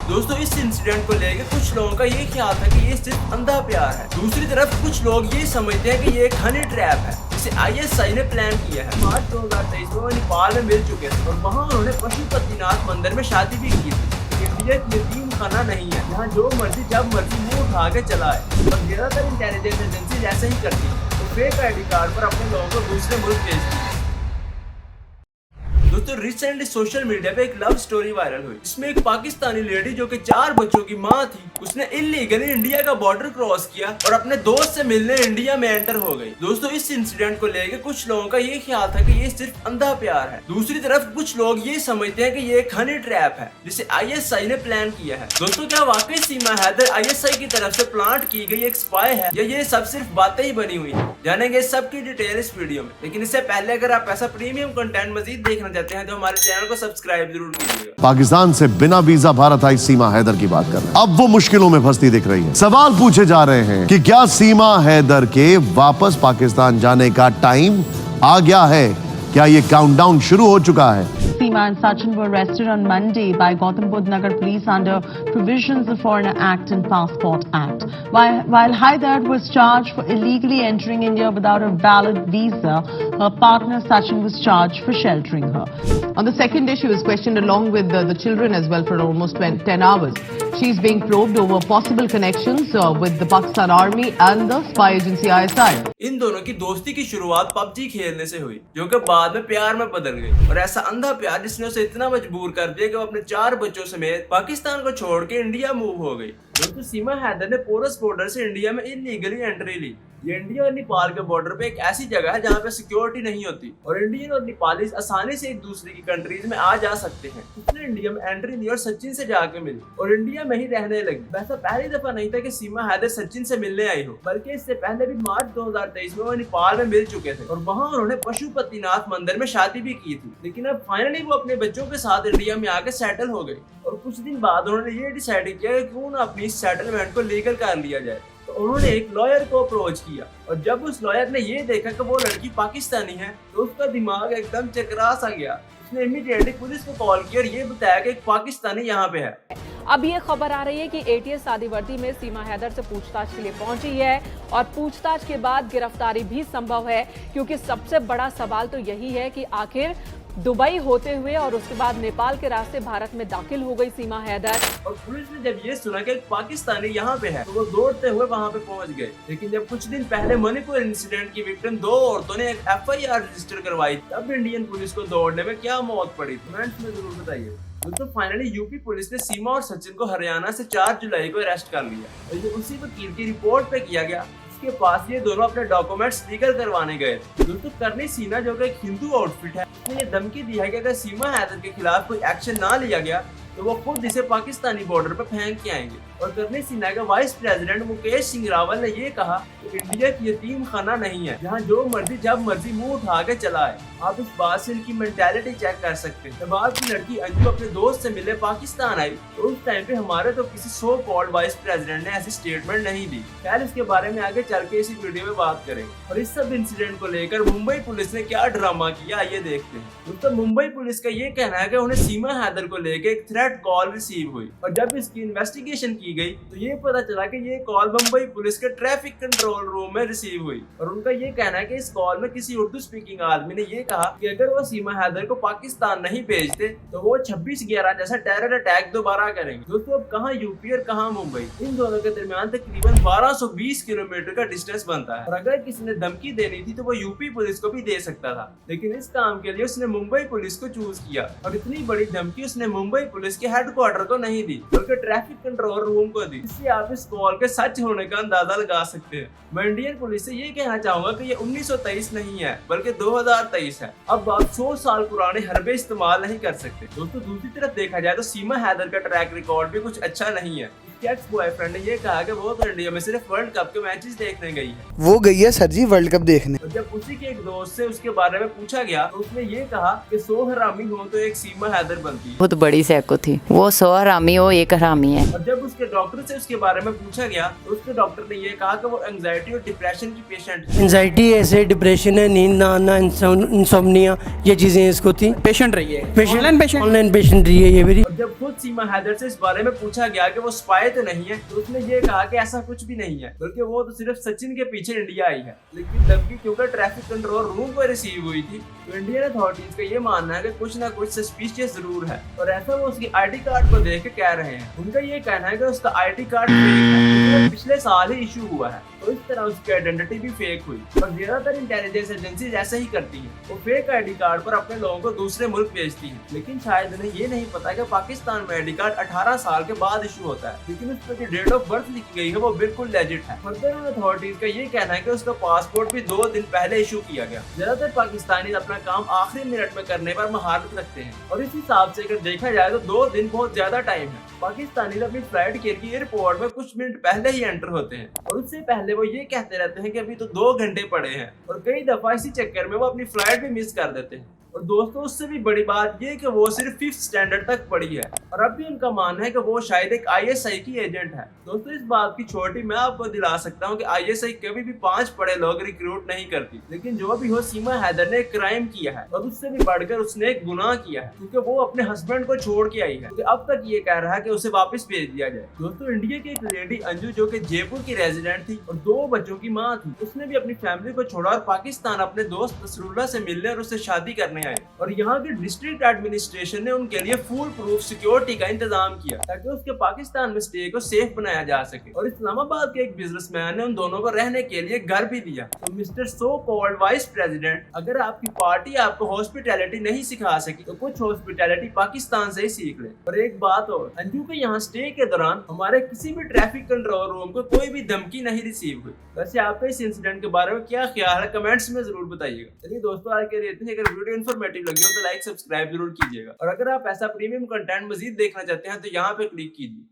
दोस्तों इस इंसिडेंट को लेकर कुछ लोगों का ये ख्याल था कि ये सिर्फ अंधा प्यार है। दूसरी तरफ कुछ लोग ये समझते हैं कि ये एक हनी ट्रैप है जिसे ISI ने प्लान किया है। मार्च 2023 में वो नेपाल में मिल चुके थे और वहाँ उन्होंने पशुपतिनाथ मंदिर में शादी भी की थी। इंडिया की यतीम खाना नहीं है यहाँ जो मर्जी जब मर्जी मुंह उठा के चलाए और ज्यादातर इंटेलिजेंस एजेंसी ऐसा ही करती है, तो फेक ID कार्ड पर अपने लोगों को दूसरे मुल्क भेजती है। दोस्तों रिसेंटली सोशल मीडिया पे एक लव स्टोरी वायरल हुई जिसमें एक पाकिस्तानी लेडी जो कि 4 बच्चों की मां थी, उसने इलीगली इंडिया का बॉर्डर क्रॉस किया और अपने दोस्त से मिलने इंडिया में एंटर हो गई। दोस्तों इस इंसिडेंट को लेकर कुछ लोगों का ये ख्याल था कि ये सिर्फ अंधा प्यार है। दूसरी तरफ कुछ लोग ये समझते हैं कि ये एक हनी ट्रैप है जिसे ISI ने प्लान किया है। दोस्तों क्या वाकई सीमा हैदर ISI की तरफ से प्लांट की गई एक स्पाई है या ये सब सिर्फ बातें ही बनी हुई है? जानेंगे सबकी डिटेल इस वीडियो में, लेकिन इससे पहले अगर आप ऐसा प्रीमियम कंटेंट मजीद देखना चाहते हैं तो हमारे चैनल को सब्सक्राइब जरूर कीजिएगा। पाकिस्तान से बिना वीजा भारत आई सीमा हैदर की बात कर रहे हैं। अब वो मुश्किलों में फंसती दिख रही है। सवाल पूछे जा रहे हैं कि क्या सीमा हैदर के वापस पाकिस्तान जाने का टाइम आ गया है? क्या ये काउंटडाउन शुरू हो चुका है? Seema and Sachin were arrested on Monday by Gautam Budh Nagar police under provisions of Foreigner Act and Passport Act. While Haidar was charged for illegally entering India without a valid visa, her partner Sachin was charged for sheltering her. On the second day, she was questioned along with the children as well for almost 10 hours. She is being probed over possible connections with the Pakistan Army and the spy agency ISI. इन दोनों की दोस्ती की शुरुआत PUBG खेलने से हुई जो कि बाद में प्यार में बदल गई, और ऐसा अंधा प्यार जिसने उसे इतना मजबूर कर दिया कि वो अपने 4 बच्चों समेत पाकिस्तान को छोड़ के इंडिया मूव हो गई। दोस्तों सीमा हैदर ने पोरस बॉर्डर से इंडिया में इलीगली एंट्री ली। ये इंडिया और नेपाल के बॉर्डर पे एक ऐसी जगह है जहाँ पे सिक्योरिटी नहीं होती और इंडियन और नेपाली आसानी से एक दूसरे की कंट्रीज में आ जा सकते हैं। उसने इंडिया में एंट्री ली और सचिन से जाके मिली और इंडिया में ही रहने लगी। वैसा पहली दफा नहीं था कि सीमा हैदर सचिन से मिलने आई हो, बल्कि इससे पहले भी मार्च 2023 में वो नेपाल में मिल चुके थे और वहाँ उन्होंने पशुपतिनाथ मंदिर में शादी भी की थी। लेकिन अब फाइनली वो अपने बच्चों के साथ इंडिया में आके सेटल हो गई और कुछ दिन बाद उन्होंने ये डिसाइड किया कि क्यों ना अपनी सेटलमेंट को लीगल कर लिया जाए। तो उन्होंने एक लॉयर को अप्रोच किया और जब उस लॉयर ने ये देखा कि वो लड़की पाकिस्तानी है तो उसका दिमाग एकदम चकरा सा गया। उसने इमीडिएटली पुलिस को कॉल किया और ये बताया कि एक पाकिस्तानी यहाँ पे है। अब ये खबर आ रही है कि ATS शादी वर्दी में सीमा हैदर से पूछताछ के लिए पहुंची है और पूछताछ के बाद गिरफ्तारी भी संभव है, क्योंकि सबसे बड़ा सवाल तो यही है कि आखिर दुबई होते हुए और उसके बाद नेपाल के रास्ते भारत में दाखिल हो गई सीमा हैदर। और पुलिस ने जब ये सुना कि एक पाकिस्तानी यहाँ पे है तो वो दौड़ते हुए वहाँ पे पहुँच गए। लेकिन जब कुछ दिन पहले मणिपुर इंसिडेंट की विक्टिम 2 औरतों ने एक FIR रजिस्टर करवाई, तब इंडियन पुलिस को दौड़ने में क्या मौत पड़ी, कमेंट्स में जरूर बताइए। तो फाइनली यूपी पुलिस ने सीमा और सचिन को हरियाणा से 4 जुलाई को अरेस्ट कर लिया और ये उसी वकील की रिपोर्ट पे किया गया के पास ये दोनों अपने डॉक्यूमेंट्स लीगल करवाने गए। दोस्तों करनी सीना जो कि एक हिंदू आउटफिट है, उसने ये धमकी दी है कि अगर सीमा हैदर के खिलाफ कोई एक्शन ना लिया गया तो वो खुद इसे पाकिस्तानी बॉर्डर पर फेंक के आएंगे। और करनी सीना के वाइस प्रेसिडेंट मुकेश सिंह रावल ने ये कहा कि इंडिया की यतीम खाना नहीं है जहाँ जो मर्जी जब मर्जी मुंह उठा के चलाए। आप इस बात से इनकी मेंटालिटी चेक कर सकते हैं। जब आपकी लड़की अंजू अपने दोस्त से मिले पाकिस्तान आई तो उस टाइम पे हमारे तो किसी सो कॉल्ड वाइस प्रेसिडेंट ने ऐसी स्टेटमेंट नहीं दी। खैर इसके बारे में आगे चल के इसी वीडियो में बात करेंगे। और इस सब इंसिडेंट को लेकर मुंबई पुलिस ने क्या ड्रामा किया ये देखते हैं। दोस्तों मुंबई पुलिस का ये कहना है कि उन्हें सीमा हैदर को लेकर एक थ्रेट कॉल रिसीव हुई और जब इसकी इन्वेस्टिगेशन की गई तो ये पता चला कि ये कॉल मुंबई पुलिस के ट्रैफिक कंट्रोल रूम में रिसीव हुई। और उनका ये कहना है कि इस कॉल में किसी उर्दू स्पीकिंग आदमी ने ये कहा कि अगर वो सीमा हैदर को पाकिस्तान नहीं भेजते तो वो 26/11 जैसा टेरर अटैक दोबारा करेंगे। दोस्तों अब कहाँ यूपी और कहाँ मुंबई, इन दोनों के दरमियान तकरीबन 1220 किलोमीटर का डिस्टेंस बनता है और अगर किसी ने धमकी देनी थी तो वो यूपी पुलिस को भी दे सकता था, लेकिन इस काम के लिए उसने मुंबई पुलिस को चूज किया। और इतनी बड़ी धमकी उसने मुंबई पुलिस के हेडक्वार्टर को नहीं दी बल्कि ट्रैफिक कंट्रोल रूम को दी। इससे आप इस कॉल के सच होने का अंदाजा लगा सकते हैं। मैं इंडियन पुलिस से ये कहना चाहूंगा कि ये 1923 नहीं है बल्कि 2023 है। अब आप 100 साल पुराने हरबे इस्तेमाल नहीं कर सकते। दोस्तों दूसरी तरफ देखा जाए तो सीमा हैदर का ट्रैक रिकॉर्ड भी कुछ अच्छा नहीं है। उसके एक्स बॉयफ्रेंड ने ये कहा कि वो तो इंडिया में सिर्फ वर्ल्ड कप के मैचेस देखने गई है। वो गई है सर जी वर्ल्ड कप देखने। और जब उसी के एक दोस्त से उसके बारे में पूछा गया तो उसने ये कहा कि 100 हरामी हो तो एक सीमा हैदर बनती है। बहुत बड़ी सैको थी, वो 100 हरामी हो एक हरामी है। और जब उसके डॉक्टर से उसके बारे में पूछा गया तो उसके डॉक्टर ने ये कहा कि वो एंजाइटी और डिप्रेशन की पेशेंट है। एंजाइटी ऐसे डिप्रेशन है, नींद ना आना, इंसोम्निया, ये चीजें इसको थी। पेशेंट रही है, ऑनलाइन पेशेंट रही है ये मेरी। और जब खुद सीमा हैदर से इस बारे में पूछा गया कि वो स्पाई तो नहीं है तो उसने ये कहा कि ऐसा कुछ भी नहीं है, बल्कि वो तो सिर्फ सचिन के पीछे इंडिया आई है। लेकिन धमकी क्योंकि ट्रैफिक कंट्रोल रूम पर रिसीव हुई थी तो इंडियन अथॉरिटीज का ये मानना है कि कुछ ना कुछ सस्पिशियस जरूर है, और ऐसा वो उसकी आईडी कार्ड को देख के कह रहे हैं। उनका ये कहना है कि उसका आईडी कार्ड फेक है, क्योंकि पिछले साल ही इशू हुआ है, तो इस तरह उसकी आइडेंटिटी भी फेक हुई। और ज्यादातर इंटेलिजेंस एजेंसीज ऐसा ही करती हैं, वो फेक आईडी कार्ड पर अपने लोगों को दूसरे मुल्क भेजती हैं। लेकिन शायद उन्हें ये नहीं पता कि पाकिस्तान में आईडी कार्ड 18 साल के बाद इशू होता है, लेकिन उस पर जो डेट ऑफ बर्थ लिखी गई है वो बिल्कुल लेजिट है। फर्दर अथॉरिटीज का ये कहना है कि उसका पासपोर्ट भी 2 दिन पहले इशू किया गया। ज्यादातर पाकिस्तानी अपना काम आखिरी मिनट में करने पर महारत रखते हैं, और इस हिसाब से अगर देखा जाए तो 2 दिन बहुत ज्यादा टाइम है। पाकिस्तानी अपनी फ्लाइट के लिए एयरपोर्ट में कुछ मिनट पहले ही एंटर होते हैं, और उससे पहले वो ये कहते रहते हैं कि अभी तो 2 घंटे पड़े हैं, और कई दफा इसी चक्कर में वो अपनी फ्लाइट भी मिस कर देते हैं। और दोस्तों उससे भी बड़ी बात ये कि वो सिर्फ 5th स्टैंडर्ड तक पढ़ी है, और अब भी उनका मानना है कि वो शायद एक ISI की एजेंट है। दोस्तों इस बात की छोटी मैं आपको दिला सकता हूँ कि ISI कभी भी 5 पढ़े लोग रिक्रूट नहीं करती। लेकिन जो भी हो, सीमा हैदर ने एक क्राइम किया है, और उससे भी बढ़कर उसने एक गुनाह किया है, क्योंकि वो अपने हस्बैंड को छोड़ के आई है। तो अब तक ये कह रहा है कि उसे वापस भेज दिया जाए। दोस्तों इंडिया की एक लेडी अंजू जो कि जयपुर की रेजिडेंट थी और 2 बच्चों की माँ थी, उसने भी अपनी फैमिली को छोड़ा और पाकिस्तान अपने दोस्त नसरुल्लाह से मिलने और उससे शादी करने आए। और यहाँ के डिस्ट्रिक्ट एडमिनिस्ट्रेशन ने उनके लिए फुल प्रूफ सिक्योरिटी का इंतजाम किया ताकि उसके पाकिस्तान में स्टे को सेफ बनाया जा सके। और इस्लामाबाद के एक बिजनेसमैन ने उन दोनों को रहने के लिए घर भी दिया। तो mister so called vice president, अगर आपकी पार्टी आपको हॉस्पिटैलिटी नहीं सिखा सकी तो कुछ हॉस्पिटैलिटी पाकिस्तान से ही सीख ले। और एक बात और, अंजू के यहाँ स्टे के दौरान हमारे किसी भी ट्रैफिक कंट्रोल रूम को कोई भी धमकी नहीं रिसीव हुई। वैसे आपका इस इंसिडेंट के बारे में क्या ख्याल है, कमेंट्स में जरूर बताइएगा। चलिए दोस्तों आज के लिए इतने। अगर वीडियो इन्फॉर्मेटिव लगी हो तो लाइक सब्सक्राइब जरूर कीजिएगा, और अगर आप ऐसा प्रीमियम कंटेंट मजीद देखना चाहते हैं तो यहाँ पे क्लिक कीजिए।